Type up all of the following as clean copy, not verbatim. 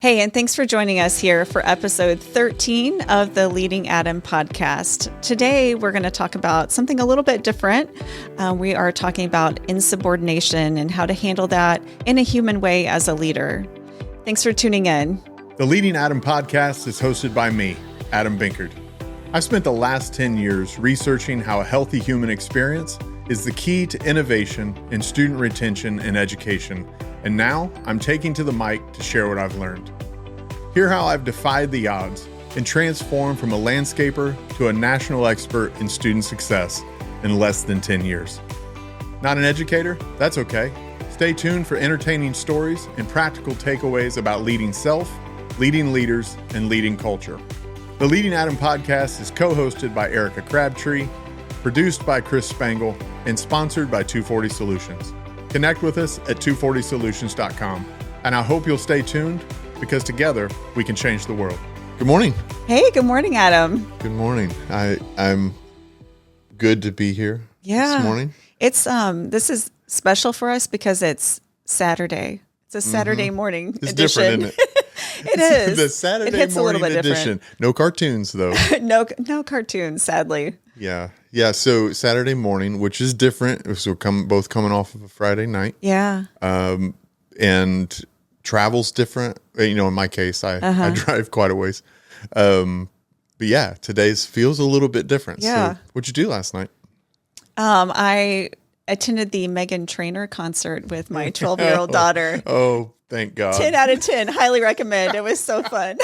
Hey, and thanks for joining us here for episode 13 of the Leading Adam podcast. Today, we're going to talk about something a little bit different. We are talking about insubordination and how to handle that in a human way as a leader. Thanks for tuning in. The Leading Adam podcast is hosted by me, Adam Binkard. I've spent the last 10 years researching how a healthy human experience is the key to innovation in student retention and education. And now I'm taking to the mic to share what I've learned. Hear how I've defied the odds and transformed from a landscaper to a national expert in student success in less than 10 years. Not an educator? That's okay. Stay tuned for entertaining stories and practical takeaways about leading self, leading leaders, and leading culture. The Leading Adam podcast is co-hosted by Erica Crabtree, produced by Chris Spangle, and sponsored by 240 Solutions. Connect with us at 240solutions.com. And I hope you'll stay tuned because together we can change the world. Good morning. Hey, good morning, Adam. Good morning. I'm good to be here this morning. It's this is special for us because it's Saturday. It's a Saturday morning It's edition. different, isn't it? It is. The Saturday it hits morning a little bit edition. different. No cartoons, though. No cartoons, sadly. Yeah. So Saturday morning, which is different. So both coming off of a Friday night. Yeah. And travel's different. You know, in my case, I drive quite a ways. But yeah, today's feels a little bit different. Yeah. So what'd you do last night? I attended the Meghan Trainor concert with my 12-year-old daughter. Oh, thank God. 10 out of 10. Highly recommend. It was so fun.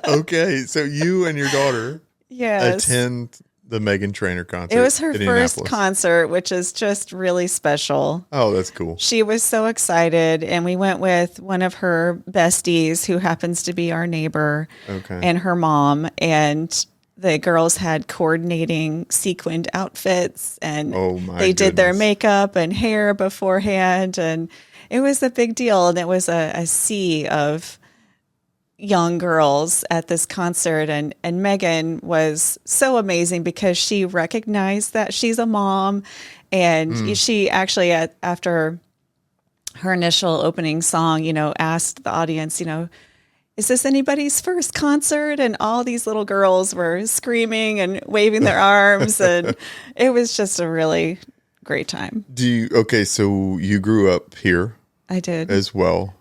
Okay. So you and your daughter attend the Meghan Trainor concert. It was her in first concert, which is just really special. Oh, that's cool. She was so excited, and we went with one of her besties who happens to be our neighbor and her mom, and the girls had coordinating sequined outfits, and they did their makeup and hair beforehand, and it was a big deal, and it was a sea of young girls at this concert, and Meghan was so amazing because she recognized that she's a mom, and she actually after her initial opening song, asked the audience, is this anybody's first concert? And all these little girls were screaming and waving their arms, and it was just a really great time. So you grew up here? I did as well.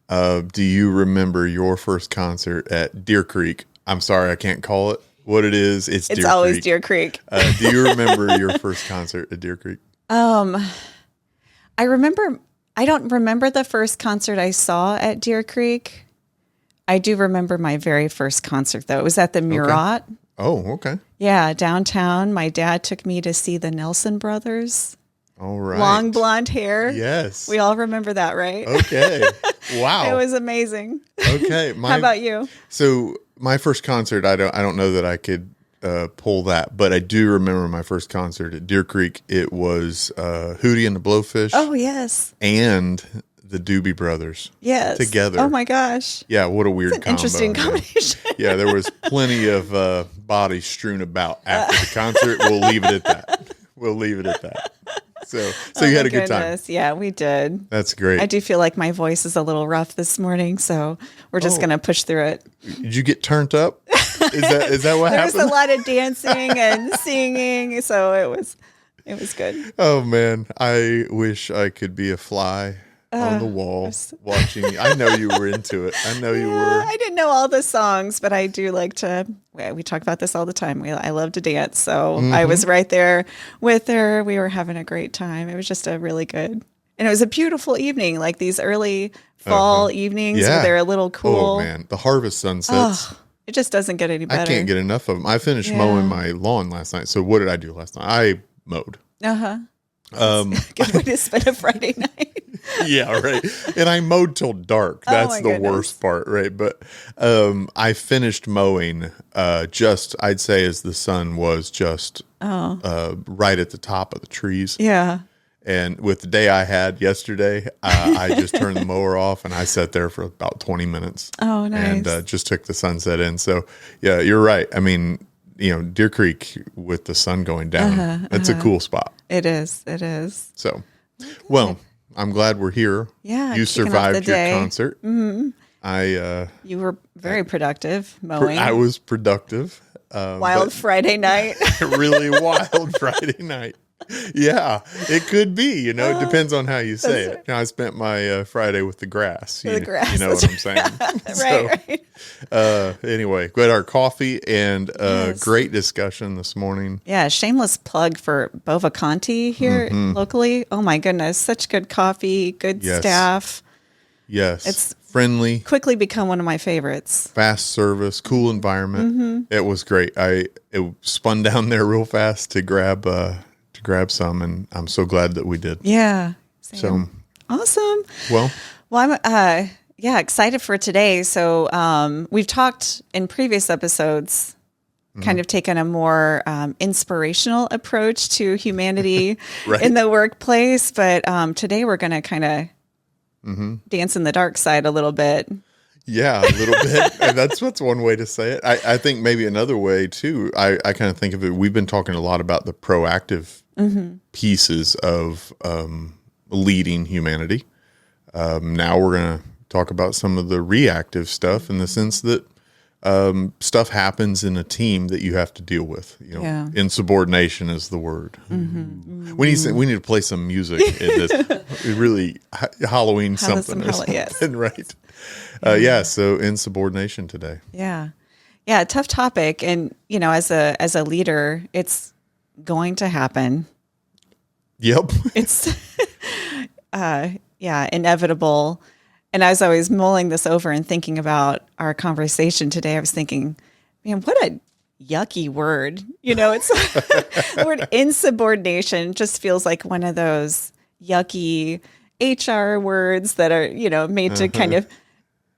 Do you remember your first concert at Deer Creek? I'm sorry, I can't call it what it is. It's Deer always Creek. Deer Creek. Do you remember your first concert at Deer Creek? I remember. I don't remember the first concert I saw at Deer Creek. I do remember my very first concert, though. It was at the Murat. Okay. Oh, okay. Yeah, downtown. My dad took me to see the Nelson Brothers. All right. Long blonde hair. Yes. We all remember that, right? Okay. Wow. It was amazing. Okay. How about you? So my first concert, I don't know that I could pull that, but I do remember my first concert at Deer Creek. It was Hootie and the Blowfish. Oh, yes. And the Doobie Brothers. Yes. Together. Oh, my gosh. Yeah, what a weird It's an interesting combination. Yeah, there was plenty of bodies strewn about after the concert. We'll leave it at that. So you had a good time. Yeah, we did. That's great. I do feel like my voice is a little rough this morning, so we're just going to push through it. Did you get turned up? Is that what happened? There was a lot of dancing and singing, so it was good. Oh man, I wish I could be a fly on the wall watching. I know you were into it. I know you were. I didn't know all the songs, but I do like to. We talk about this all the time. I love to dance, so I was right there with her. We were having a great time. It was just a really good, and it was a beautiful evening, like these early fall evenings where they're a little cool. Oh man, the harvest sunsets. It just doesn't get any better. I can't get enough of them. I finished mowing my lawn last night. So what did I do last night? I mowed. Good way to spend a Friday night. Yeah, right. And I mowed till dark. That's the worst part, right? But I finished mowing I'd say as the sun was just right at the top of the trees. Yeah. And with the day I had yesterday, I just turned the mower off and I sat there for about 20 minutes. Oh, nice. And just took the sunset in. So, yeah, you're right. I mean, Deer Creek with the sun going down, that's a cool spot. It is. So, well, I'm glad we're here. Yeah. You survived your concert. Mm-hmm. You were very productive mowing. I was productive. Wild Friday night. Really wild Friday night. Yeah, it could be. It depends on how you say it. Now, I spent my Friday with the grass. You know what I'm saying? Right. Anyway, we had our coffee and great discussion this morning. Yeah, shameless plug for Bova Conti here locally. Oh my goodness, such good coffee, good staff. Yes, it's friendly. Quickly become one of my favorites. Fast service, cool environment. It was great. It spun down there real fast to grab some, and I'm so glad that we did. Yeah. Same. So awesome. Well, I'm excited for today. So we've talked in previous episodes, kind of taken a more inspirational approach to humanity in the workplace, but today we're going to kind of dance in the dark side a little bit. Yeah, a little bit. And that's one way to say it. I think maybe another way too, I kind of think of it, we've been talking a lot about the proactive pieces of leading humanity. Now we're going to talk about some of the reactive stuff in the sense that stuff happens in a team that you have to deal with. Insubordination is the word. We need to play some music in this. Really Halloween something or something, right? So insubordination today. Yeah, tough topic, and as a leader, it's going to happen. Yep, it's inevitable. And as I was mulling this over and thinking about our conversation today, I was thinking, man, what a yucky word. It's the word insubordination just feels like one of those yucky HR words that are, made to kind of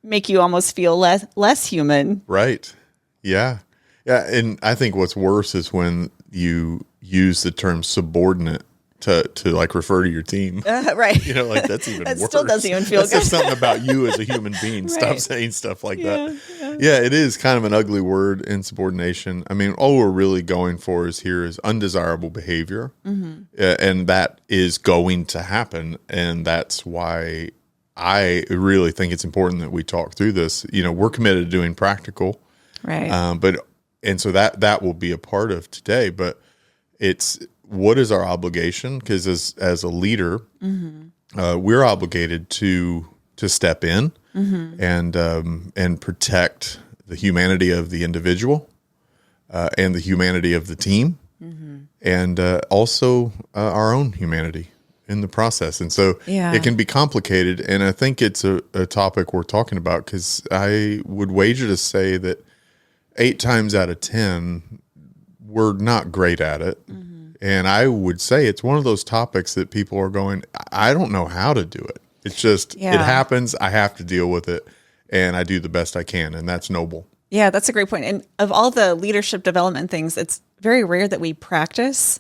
make you almost feel less human. Right. Yeah. Yeah. And I think what's worse is when you use the term subordinate to like refer to your team. Right. That's even that worse. Still doesn't even feel That's good. Just something about you as a human being. Right. Stop saying stuff like that. Yeah, it is kind of an ugly word, insubordination. I mean, all we're really going for is undesirable behavior. And that is going to happen. And that's why I really think it's important that we talk through this. We're committed to doing practical. Right. And so that will be a part of today, but it's, what is our obligation? Because as a leader, we're obligated to step in and protect the humanity of the individual and the humanity of the team, and also our own humanity in the process. And so it can be complicated, and I think it's a topic we're talking about because I would wager to say that 8 times out of 10, we're not great at it. And I would say it's one of those topics that people are going, I don't know how to do it. It's just, it happens. I have to deal with it. And I do the best I can. And that's noble. Yeah, that's a great point. And of all the leadership development things, it's very rare that we practice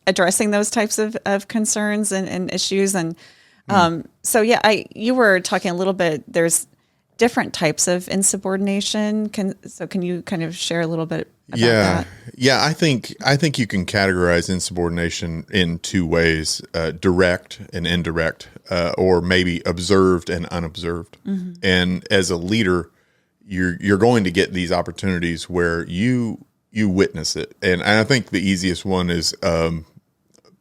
addressing those types of concerns and issues. And you were talking a little bit, there's different types of insubordination. Can you kind of share a little bit about that? Yeah, I think you can categorize insubordination in 2 ways, direct and indirect, or maybe observed and unobserved. And as a leader, you're going to get these opportunities where you witness it. And I think the easiest one is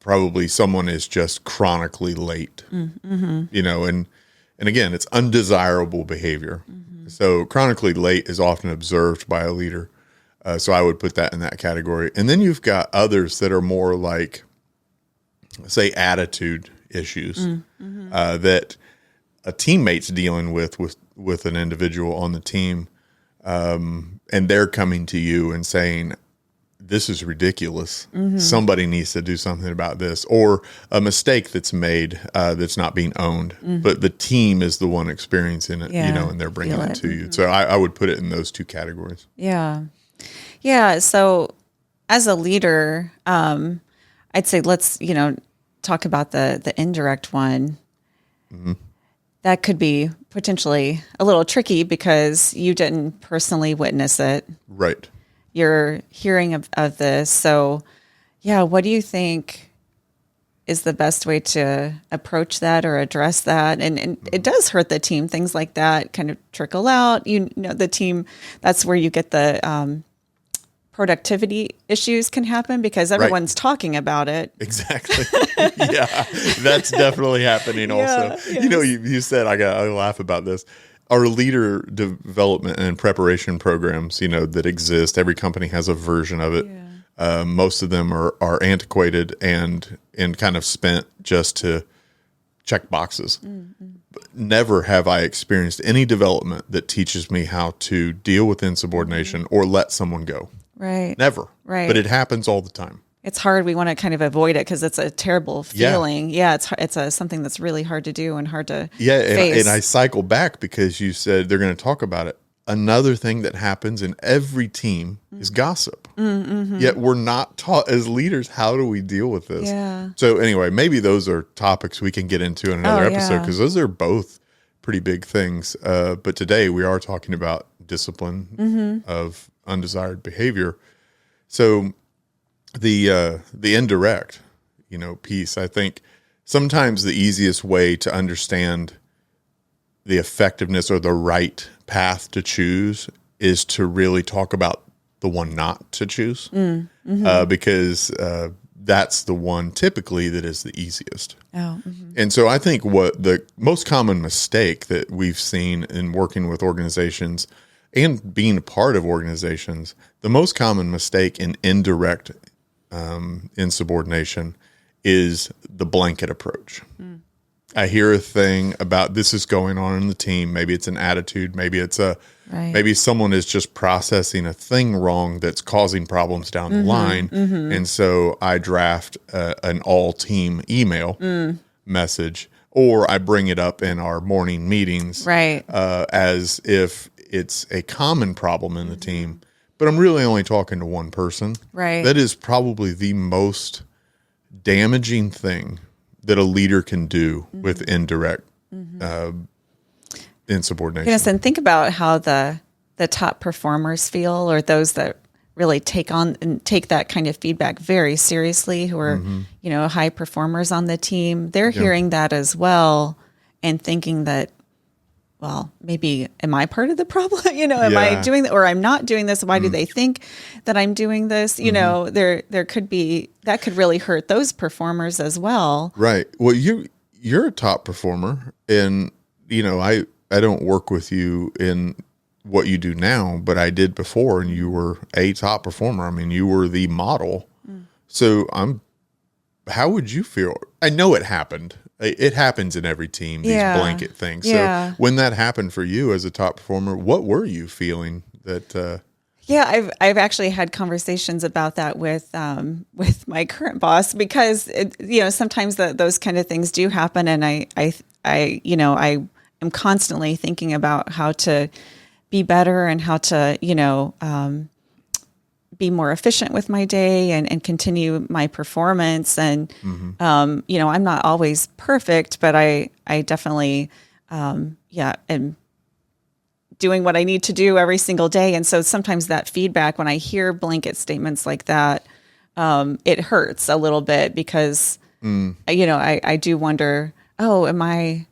probably someone is just chronically late, and again, it's undesirable behavior. So chronically late is often observed by a leader. So I would put that in that category. And then you've got others that are more like, say, attitude issues that a teammate's dealing with an individual on the team, and they're coming to you and saying, this is ridiculous. Somebody needs to do something about this, or a mistake that's made that's not being owned, but the team is the one experiencing it, and they're bringing it to you. So I would put it in those 2 categories. Yeah. So as a leader, I'd say let's, talk about the indirect one. That could be potentially a little tricky because you didn't personally witness it. Right. You're hearing of this. So, what do you think is the best way to approach that or address that. And it does hurt the team. Things like that kind of trickle out. The team, that's where you get the productivity issues can happen because everyone's talking about it. Exactly. Yeah, that's definitely happening also. Yes. You said, I laugh about this. Our leader development and preparation programs, that exist, every company has a version of it. Yeah. Most of them are antiquated and kind of spent just to check boxes. Mm-hmm. Never have I experienced any development that teaches me how to deal with insubordination or let someone go. Right. Never. Right. But it happens all the time. It's hard. We want to kind of avoid it because it's a terrible feeling. Yeah, it's something that's really hard to do and hard to face. And I cycle back because you said they're going to talk about it. Another thing that happens in every team is gossip. Mm-hmm. Yet we're not taught as leaders, how do we deal with this? Yeah. So anyway, maybe those are topics we can get into in another episode because those are both pretty big things. But today we are talking about discipline of undesired behavior. So the indirect, piece, I think sometimes the easiest way to understand the effectiveness or the right path to choose is to really talk about the one not to choose, because that's the one typically that is the easiest. And so I think what the most common mistake that we've seen in working with organizations and being a part of organizations, the most common mistake in indirect insubordination is the blanket approach. I hear a thing about this is going on in the team. Maybe it's an attitude. Maybe it's maybe someone is just processing a thing wrong that's causing problems down the line. And so I draft an all team email message, or I bring it up in our morning meetings as if it's a common problem in the team, but I'm really only talking to one person. Right. That is probably the most damaging thing that a leader can do with indirect insubordination. Yes, and think about how the top performers feel, or those that really take that kind of feedback very seriously, who are high performers on the team. They're hearing that as well and thinking that, well, maybe am I part of the problem? Am I doing that, or I'm not doing this? Why do they think that I'm doing this? There could be, that could really hurt those performers as well. Right. Well, you're a top performer, and I don't work with you in what you do now, but I did before, and you were a top performer. I mean, you were the model. So how would you feel? I know it happened. It happens in every team, these blanket things. So when that happened for you as a top performer, what were you feeling that? I've actually had conversations about that with my current boss, because sometimes those kind of things do happen, and I am constantly thinking about how to be better and how to be more efficient with my day and continue my performance. And, I'm not always perfect, but I definitely, am doing what I need to do every single day. And so sometimes that feedback, when I hear blanket statements like that, it hurts a little bit, because, I do wonder, am I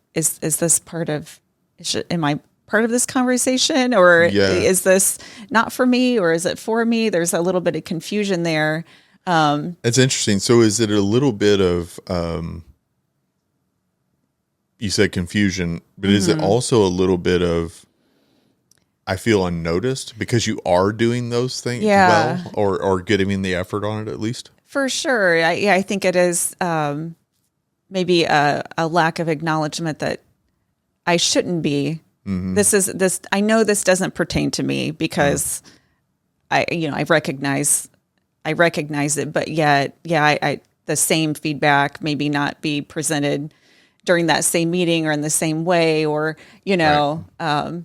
part of this conversation, or is this not for me, or is it for me? There's a little bit of confusion there. It's interesting. So is it a little bit of, you said confusion, but is it also a little bit of, I feel unnoticed because you are doing those things well, or giving the effort on it at least? For sure. I think it is maybe a lack of acknowledgement that I shouldn't be. This. I know this doesn't pertain to me, because I recognize it, but yet, I the same feedback maybe not be presented during that same meeting or in the same way, or I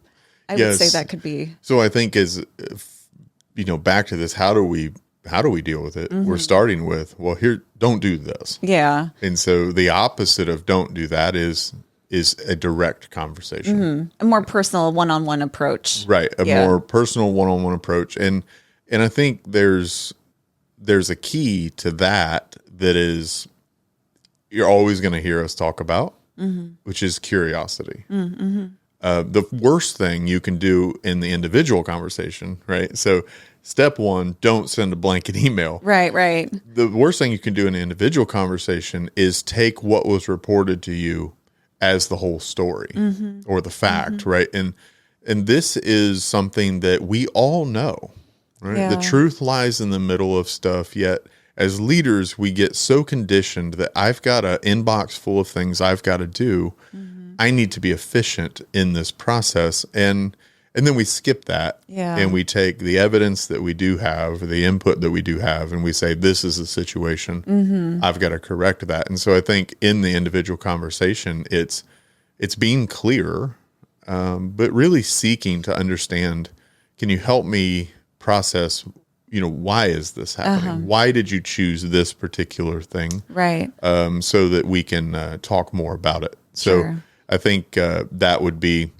would say that could be. So I think back to this, how do we deal with it? We're starting with, well, here, don't do this. Yeah. And so the opposite of don't do that is a direct conversation. A more personal one-on-one approach. Right. A more personal one-on-one approach. And I think there's a key to that is, you're always going to hear us talk about, which is curiosity. The worst thing you can do in the individual conversation, right? So step one, don't send a blanket email. Right. The worst thing you can do in an individual conversation is take what was reported to you as the whole story or the fact, right? And this is something that we all know, right? Yeah. The truth lies in the middle of stuff, yet as leaders, we get so conditioned that I've got an inbox full of things I've got to do. I need to be efficient in this process. And then we skip that and we take the evidence that we do have, the input that we do have, and we say, this is the situation. I've got to correct that. And so I think in the individual conversation, it's being clear, but really seeking to understand, can you help me process, why is this happening? Why did you choose this particular thing? Right. So that we can talk more about it. So Sure. I think that would be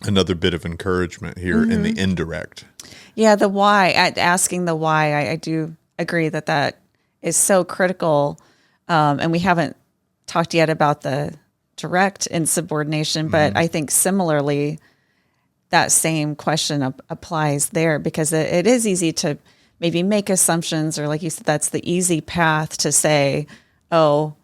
another bit of encouragement here in the indirect. Yeah, the why, asking the why, I do agree that is so critical. And we haven't talked yet about the direct insubordination, but I think similarly, that same question applies there, because it is easy to maybe make assumptions, or like you said, that's the easy path to say, oh,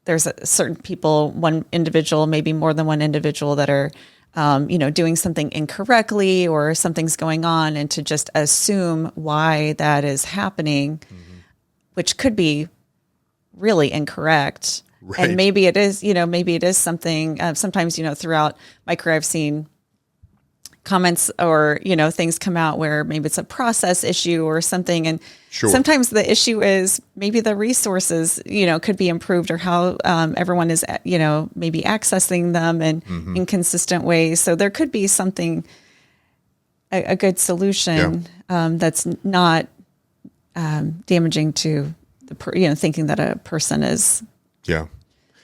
there's certain people, one individual, maybe more than one individual that are, doing something incorrectly or something's going on, and to just assume why that is happening, which could be really incorrect. Right. And maybe it is, something, sometimes, throughout my career, I've seen comments or, things come out where maybe it's a process issue or something. And sometimes the issue is maybe the resources, could be improved, or how everyone is, maybe accessing them in inconsistent ways. So there could be something, a good solution that's not damaging to the, thinking that a person is. Yeah.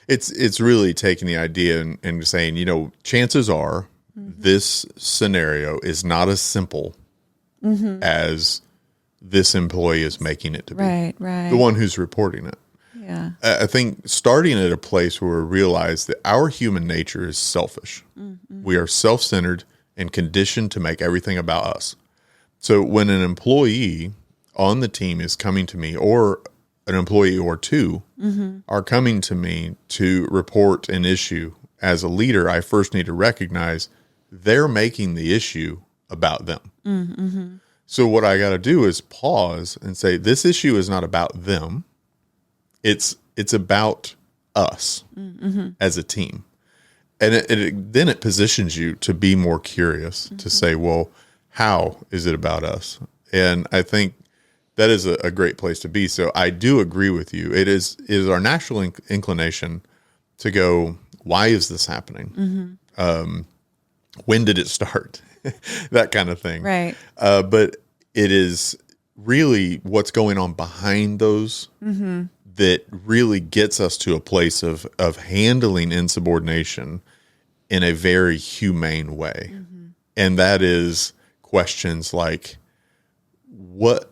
It's really taking the idea and saying, chances are this scenario is not as simple as this employee is making it to be. Right. The one who's reporting it. Yeah. I think starting at a place where we realize that our human nature is selfish. We are self-centered and conditioned to make everything about us. So when an employee on the team is coming to me, or an employee or two are coming to me to report an issue, as a leader, I first need to recognize they're making the issue about them. So what I got to do is pause and say, this issue is not about them. It's about us as a team. And then it positions you to be more curious, to say, well, how is it about us? And I think that is a great place to be. So I do agree with you. It is our natural inclination to go, why is this happening? When did it start? That kind of thing. Right. But it is really what's going on behind those that really gets us to a place of handling insubordination in a very humane way. And that is questions like, what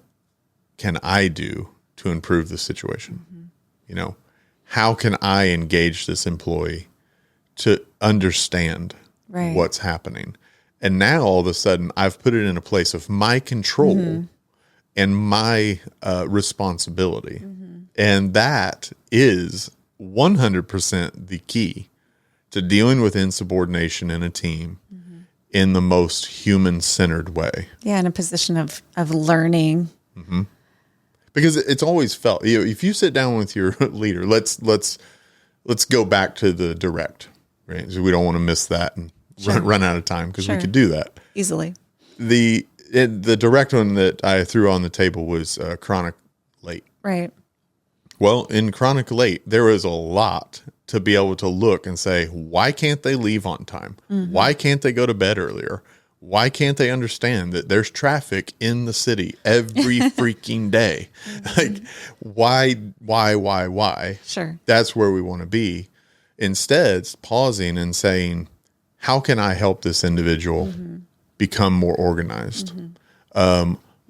can I do to improve the situation? How can I engage this employee to understand what's happening? And now all of a sudden I've put it in a place of my control and my responsibility. And that is 100% the key to dealing with insubordination in a team in the most human-centered way. Yeah, in a position of learning. Because it's always felt, if you sit down with your leader, let's go back to the direct, right? So we don't want to miss that and run out of time, because we could do that Easily. The direct one that I threw on the table was chronic late. Right. Well, in chronic late, there is a lot to be able to look and say, why can't they leave on time? Why can't they go to bed earlier? Why can't they understand that there's traffic in the city every freaking day? Like, why? Sure. That's where we want to be. Instead, pausing and saying, how can I help this individual become more organized?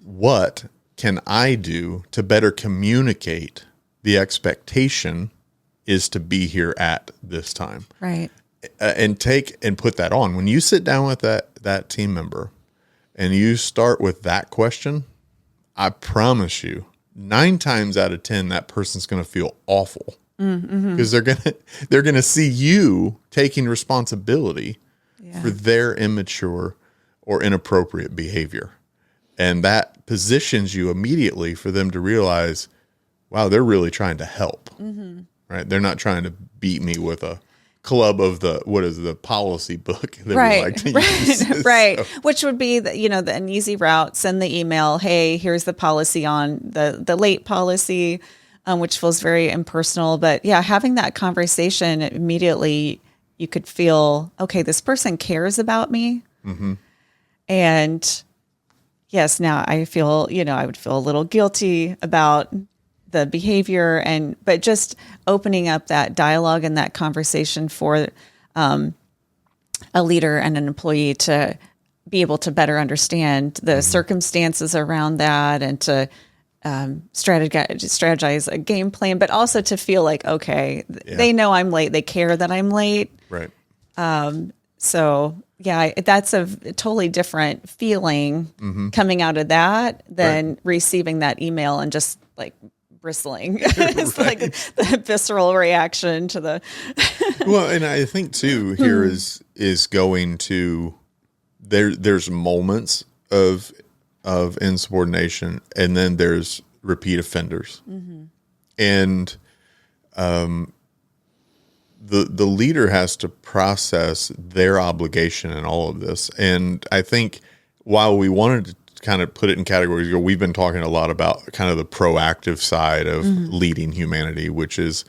What can I do to better communicate the expectation is to be here at this time. Right. And take and put that on. When you sit down with that team member and you start with that question, I promise you 9 times out of 10, that person's going to feel awful because they're going to see you taking responsibility for their immature or inappropriate behavior. And that positions you immediately for them to realize, wow, they're really trying to help, right? They're not trying to beat me with a club of the policy book that we like to use. Right. So. Which would be an easy route. Send the email. Hey, here's the policy on the late policy, which feels very impersonal. But yeah, having that conversation immediately, you could feel, okay, this person cares about me. And yes, now I feel, I would feel a little guilty about the behavior but just opening up that dialogue and that conversation for a leader and an employee to be able to better understand the circumstances around that and to strategize a game plan, but also to feel like, okay, they know I'm late. They care that I'm late. Right. So yeah, that's a totally different feeling coming out of that than receiving that email and just like bristling. It's like the visceral reaction to the. Well, and I think too here is going to there's moments of insubordination, and then there's repeat offenders, and the leader has to process their obligation in all of this. And I think while we wanted to kind of put it in categories, we've been talking a lot about kind of the proactive side of leading humanity, which is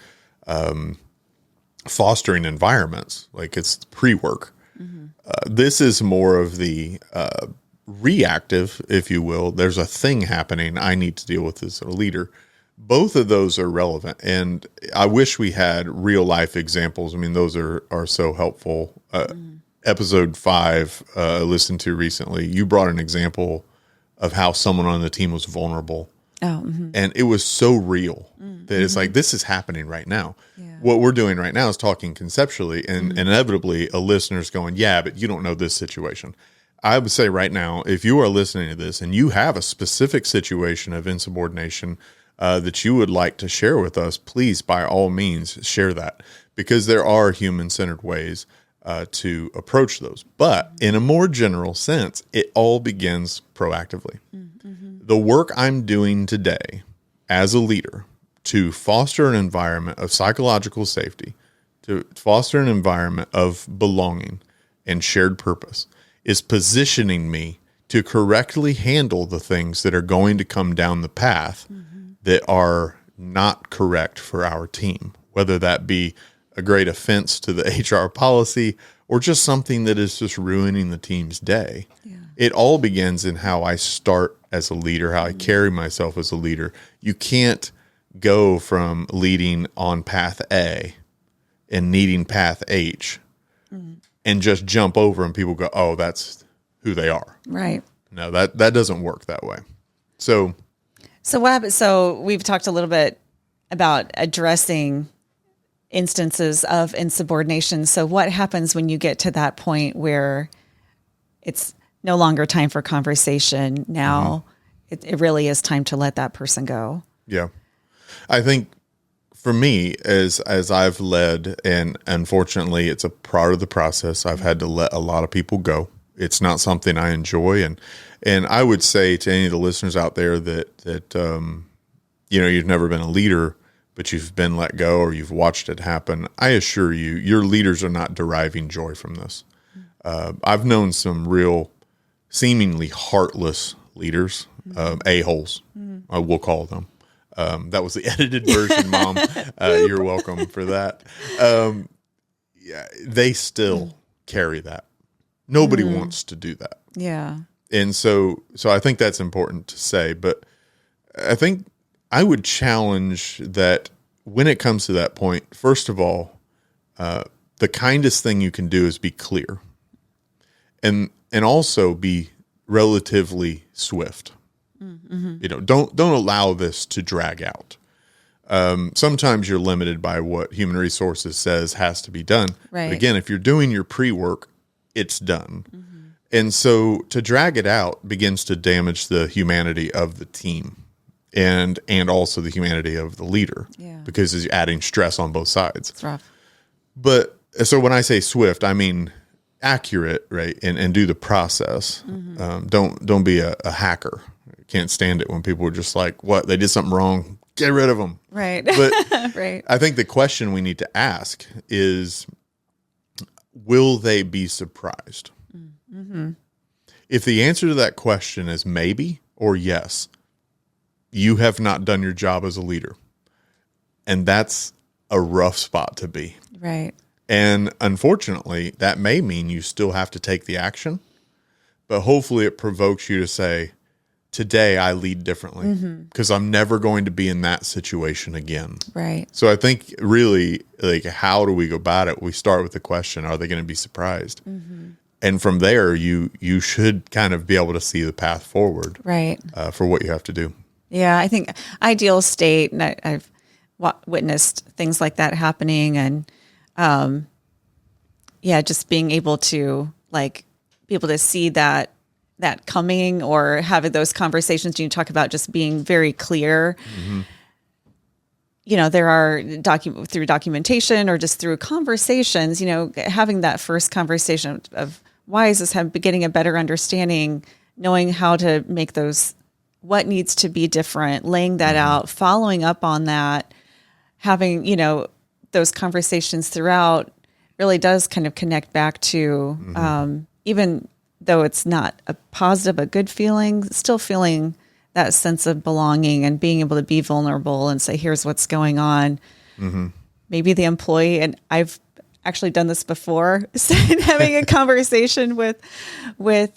fostering environments, like it's pre-work. This is more of the reactive, if you will. There's a thing happening I need to deal with as a leader. Both of those are relevant, and I wish we had real life examples. I mean, those are so helpful. Episode 5 I listened to recently, you brought an example of how someone on the team was vulnerable. And it was so real that it's like, this is happening right now. What we're doing right now is talking conceptually, and inevitably a listener's going, yeah, but you don't know this situation. I would say right now, if you are listening to this and you have a specific situation of insubordination that you would like to share with us, please, by all means, share that, because there are human-centered ways to approach those. But in a more general sense, it all begins proactively. The work I'm doing today as a leader to foster an environment of psychological safety, to foster an environment of belonging and shared purpose, is positioning me to correctly handle the things that are going to come down the path that are not correct for our team, whether that be a great offense to the HR policy or just something that is just ruining the team's day. It all begins in how I start as a leader, how I carry myself as a leader. You can't go from leading on path A and needing path H and just jump over and people go, oh, that's who they are. Right. No, that doesn't work that way. So what happens? So we've talked a little bit about addressing instances of insubordination. So what happens when you get to that point where it's no longer time for conversation? Now it really is time to let that person go. Yeah. I think for me, as I've led, and unfortunately it's a part of the process, I've had to let a lot of people go. It's not something I enjoy. And I would say to any of the listeners out there that you've never been a leader, but you've been let go or you've watched it happen, I assure you, your leaders are not deriving joy from this. I've known some real seemingly heartless leaders, a-holes, we'll call them. That was the edited version, Mom. You're welcome for that. They still carry that. Nobody wants to do that. Yeah. And so I think that's important to say, but I think I would challenge that when it comes to that point, first of all, the kindest thing you can do is be clear and also be relatively swift. Don't allow this to drag out. Sometimes you're limited by what human resources says has to be done. Right. But again, if you're doing your pre-work, it's done. And so to drag it out begins to damage the humanity of the team and also the humanity of the leader, because it's adding stress on both sides. It's rough. But so when I say swift, I mean accurate, right? And do the process. Don't be a hacker. Can't stand it when people are just like, what? They did something wrong. Get rid of them. Right. But right. I think the question we need to ask is, will they be surprised? If the answer to that question is maybe or yes, you have not done your job as a leader. And that's a rough spot to be. Right. And unfortunately, that may mean you still have to take the action, but hopefully it provokes you to say, today I lead differently because I'm never going to be in that situation again. Right. So I think really, like, how do we go about it? We start with the question, are they going to be surprised? And from there, you should kind of be able to see the path forward, right, for what you have to do. Yeah, I think ideal state, and I've witnessed things like that happening, and just being able to see that coming, or having those conversations. You talk about just being very clear. There are through documentation or just through conversations, having that first conversation of why is this, getting a better understanding, knowing how to make those, what needs to be different, laying that out, following up on that, having, those conversations throughout really does kind of connect back to, even though it's not a positive, a good feeling, still feeling that sense of belonging and being able to be vulnerable and say, here's what's going on. Maybe the employee, and I've actually done this before, having a conversation with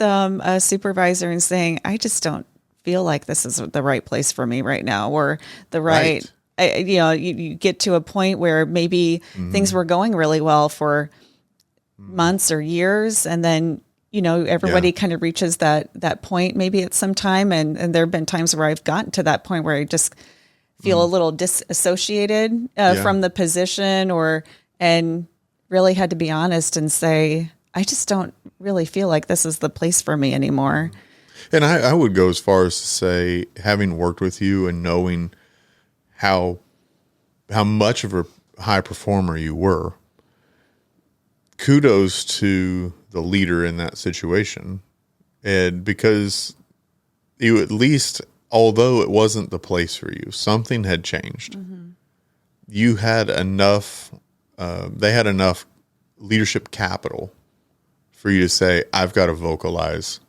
a supervisor and saying, I just don't feel like this is the right place for me right now, or the right. You get to a point where maybe things were going really well for months or years, and then everybody kind of reaches that point maybe at some time. And there have been times where I've gotten to that point where I just feel a little disassociated from the position, and really had to be honest and say, I just don't really feel like this is the place for me anymore. And I would go as far as to say, having worked with you and knowing how much of a high performer you were, kudos to the leader in that situation. And because you, at least, although it wasn't the place for you, something had changed. You had enough, they had enough leadership capital for you to say, I've got to vocalize.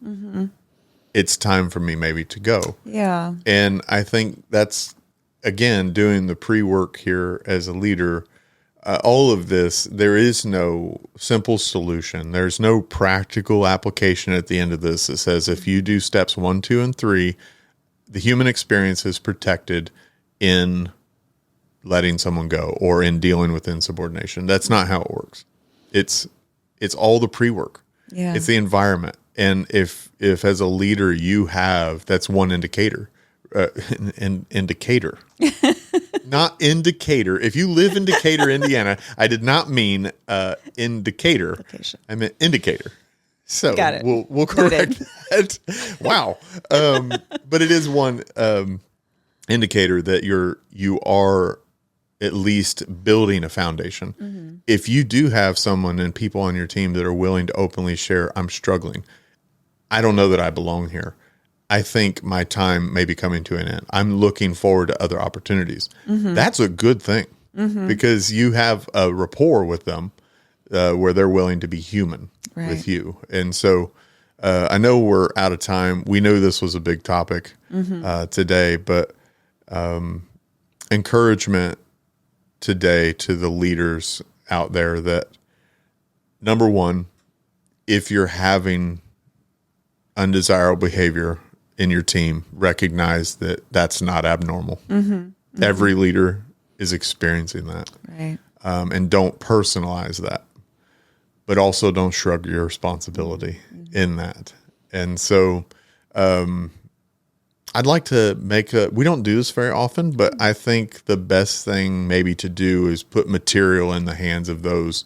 It's time for me maybe to go. Yeah. And I think that's, again, doing the pre-work here as a leader. All of this, there is no simple solution. There's no practical application at the end of this that says if you do steps 1, 2, and 3, the human experience is protected in letting someone go or in dealing with insubordination. That's not how it works. It's all the pre-work. Yeah. It's the environment. And if as a leader you have, that's one indicator. Indicator. Not indicator. If you live in Decatur, Indiana, I did not mean indicator. Location. I meant indicator. So got it. We'll correct that. Wow. But it is one indicator that you are at least building a foundation. If you do have someone and people on your team that are willing to openly share, I'm struggling, I don't know that I belong here, I think my time may be coming to an end, I'm looking forward to other opportunities. That's a good thing, because you have a rapport with them where they're willing to be human with you. And so I know we're out of time. We know this was a big topic today, but encouragement today to the leaders out there that, number one, if you're having undesirable behavior in your team, recognize that that's not abnormal. Every leader is experiencing that. Right. And don't personalize that, but also don't shrug your responsibility in that. And so I'd like to we don't do this very often, but I think the best thing maybe to do is put material in the hands of those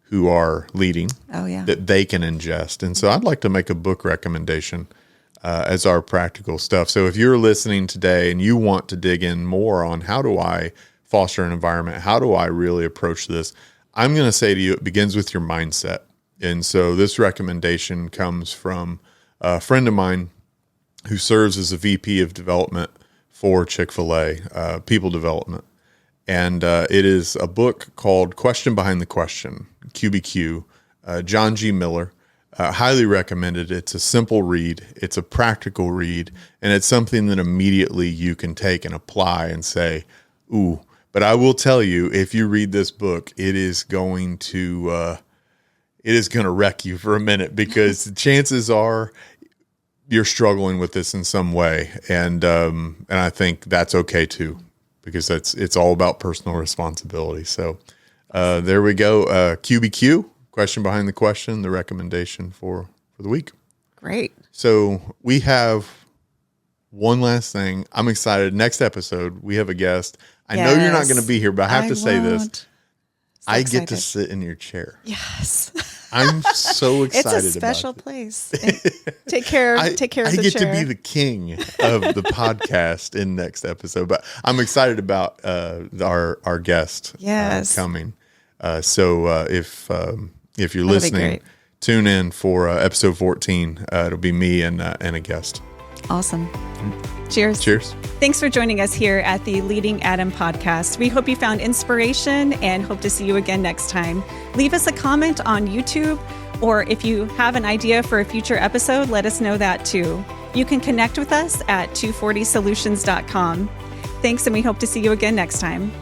who are leading that they can ingest. And so I'd like to make a book recommendation as our practical stuff. So if you're listening today and you want to dig in more on how do I foster an environment, how do I really approach this, I'm going to say to you, it begins with your mindset. And so this recommendation comes from a friend of mine who serves as a VP of development for Chick-fil-A, people development. And it is a book called Question Behind the Question, QBQ, John G. Miller. Highly recommended. It's a simple read. It's a practical read. And it's something that immediately you can take and apply and say, ooh. But I will tell you, if you read this book, it is going to wreck you for a minute, because the chances are you're struggling with this in some way. And I think that's okay too, because it's all about personal responsibility. So there we go. QBQ, Question Behind the Question, the recommendation for the week. Great. So we have one last thing. I'm excited. Next episode, we have a guest. I know you're not going to be here, but I have to say this. So I get to sit in your chair. Yes. I'm so excited about it. It's a special place. Take care of the chair. I get to be the king of the podcast in next episode, but I'm excited about our guest coming. So if you're listening, tune in for episode 14. It'll be me and a guest. Awesome. Cheers. Cheers. Thanks for joining us here at the Leading Adam podcast. We hope you found inspiration and hope to see you again next time. Leave us a comment on YouTube, or if you have an idea for a future episode, let us know that too. You can connect with us at 240solutions.com. Thanks, and we hope to see you again next time.